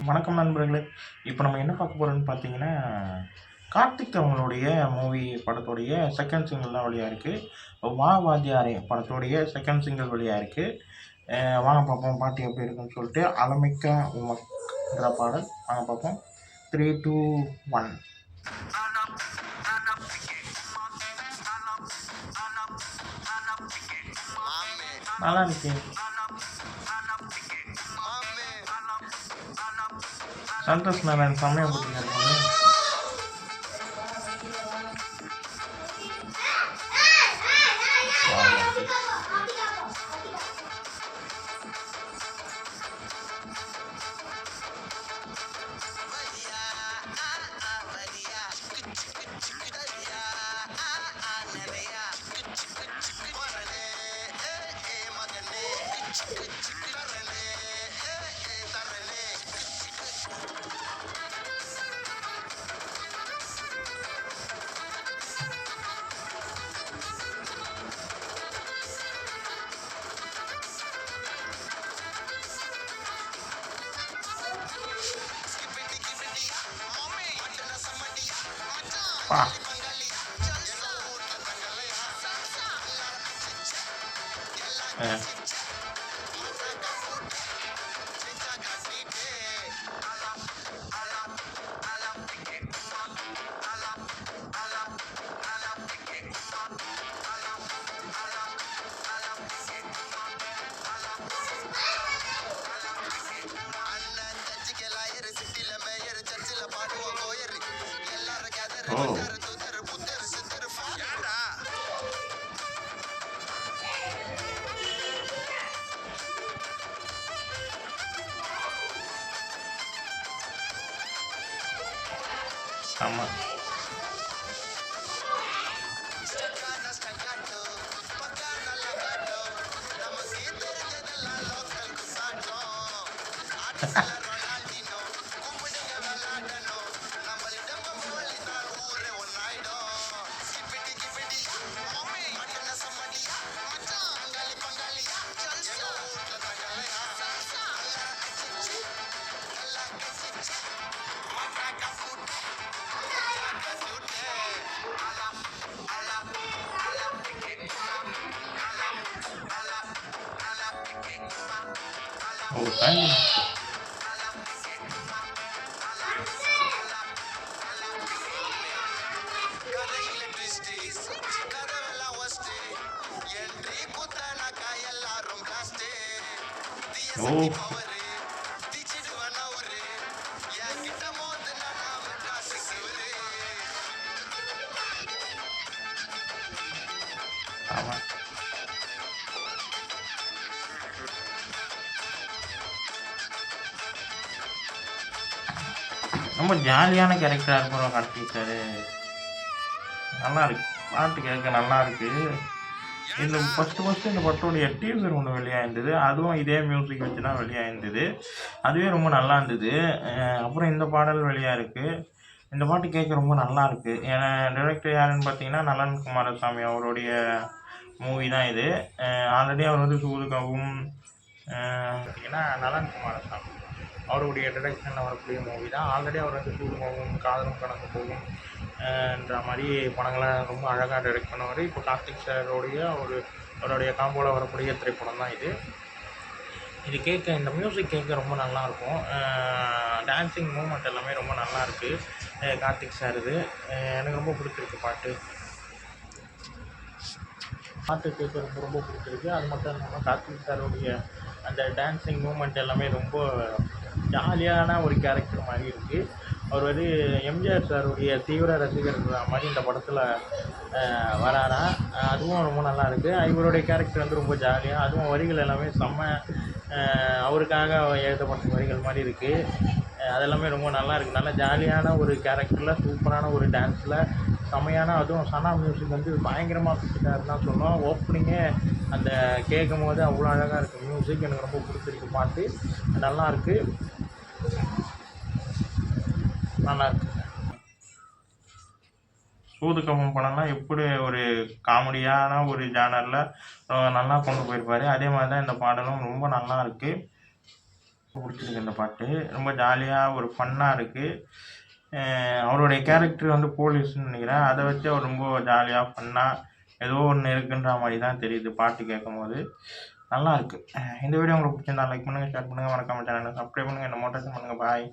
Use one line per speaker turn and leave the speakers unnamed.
வணக்கம் நண்பர்களே. இப்போ நம்ம என்ன பார்க்க போறோம்னு பார்த்தீங்கன்னா, கார்த்திக் அவங்களுடைய மூவி படத்துடைய செகண்ட் சிங்கிள் தான் வெளியாயிருக்கு. வா வாத்தியாரே படத்துடைய செகண்ட் சிங்கிள் வெளியாயிருக்கு. வாங்க பார்ப்போம் பாட்டு எப்படி இருக்குன்னு சொல்லிட்டு. அலமிக்கா உமக்ன்ற பாடல். வாங்க பார்ப்போம். 3, 2, 1. நல்லா இருக்கு. சந்தோஷ் நாராயண் செம்மையா போட்டிருக்காரு. பா ஓ ஆமாம். ஓ தண்ணி ஓ ஆமாம். ரொம்ப ஜாலியான கேரக்டராக இருக்கும் கார்த்திக் சார். நல்லா இருக்கு. பாட்டு கேட்க நல்லா இருக்கு. இந்த ஃபஸ்ட்டு இந்த படத்தோடைய டீசர் ஒன்று வெளியாயிருந்தது. அதுவும் இதே மியூசிக் வச்சு தான் வெளியாயிருந்தது. அதுவே ரொம்ப நல்லா இருந்தது. அப்புறம் இந்த பாடல் வெளியாயிருக்கு. இந்த பாட்டு கேட்க ரொம்ப நல்லா இருக்கு. ஏன்னா டைரக்டர் யாருன்னு பார்த்தீங்கன்னா, நலன் குமாரசாமி அவருடைய மூவி தான் இது. ஆல்ரெடி அவர் வந்து சூதுகவும் பார்த்தீங்கன்னா நலன் குமாரசாமி அவருடைய டைரக்ஷனில் வரக்கூடிய மூவி தான். ஆல்ரெடி அவர் வந்து சூதுகவும், காதலும் கடந்து போகும் என்ற மாதிரி படங்களை ரொம்ப அழகாக டைரக்ட் பண்ணுவார். இப்போ கார்த்திக் சாரோடைய அவருடைய காம்போவில் வரக்கூடிய திரைப்படம் தான் இது. இது கேட்க இந்த மியூசிக் கேட்க ரொம்ப நல்லாயிருக்கும். டான்ஸிங் மூமெண்ட் எல்லாமே ரொம்ப நல்லாயிருக்கு. கார்த்திக் சார் இது எனக்கு ரொம்ப பிடிச்சிருக்கு. பாட்டு கேட்க ரொம்ப ரொம்ப பிடிச்சிருக்கு. அது மட்டும் இல்லாமல் கார்த்திக் சாருடைய அந்த டான்ஸிங் மூமெண்ட் எல்லாமே ரொம்ப ஜாலியான ஒரு கேரக்டர் மாதிரி இருக்குது. அவர் வந்து எம்ஜிஆர் சாருடைய தீவிர ரசிகர் மாதிரி இந்த படத்தில் வராராம். அதுவும் ரொம்ப நல்லா இருக்குது. இவருடைய கேரக்டர் வந்து ரொம்ப ஜாலியாக, அதுவும் வரிகள் எல்லாமே செம்ம அவருக்காக எழுதப்பட்ட வரிகள் மாதிரி இருக்குது. அதெல்லாமே ரொம்ப நல்லா இருக்குது. நல்லா ஜாலியான ஒரு கேரக்டரில் சூப்பரான ஒரு டான்ஸில் செமையான, அதுவும் சனா மியூசிக் வந்து பயங்கரமாக கொடுத்துட்டாருன்னு தான் சொன்னோம். ஓப்பனிங்கே அந்த கேட்கும் போது அவ்வளோ அழகாக இருக்குது மியூசிக். எனக்கு ரொம்ப பிடிச்சிருக்கு. பாட்டு நல்லாயிருக்கு. நல்லாயிருக்கு. சூதுகவும் படம்லாம் எப்படி ஒரு காமெடியான ஒரு ஜானரில் நல்லா கொண்டு போயிருப்பார். அதே மாதிரி தான் இந்த பாடலும் ரொம்ப நல்லா இருக்குது. பிடிச்சிருக்கு இந்த பாட்டு. ரொம்ப ஜாலியாக ஒரு ஃபன்னாக இருக்குது. அவருடைய கேரக்டர் வந்து போலீஸ்ன்னு நினைக்கிறேன். அதை வச்சு அவர் ரொம்ப ஜாலியாக ஃபன்னாக ஏதோ ஒன்று இருக்குன்ற மாதிரி தான் தெரியுது பாட்டு கேட்கும்போது. நல்லா இருக்கு. இந்த வீடியோ உங்களுக்கு பிடிச்சிருந்தா லைக் பண்ணுங்கள், ஷேர் பண்ணுங்கள், மறக்காம சேனலை சப்ஸ்கிரைப் பண்ணுங்கள், என்ன மோட்டிவேஷன் பண்ணுங்கள். பாய்.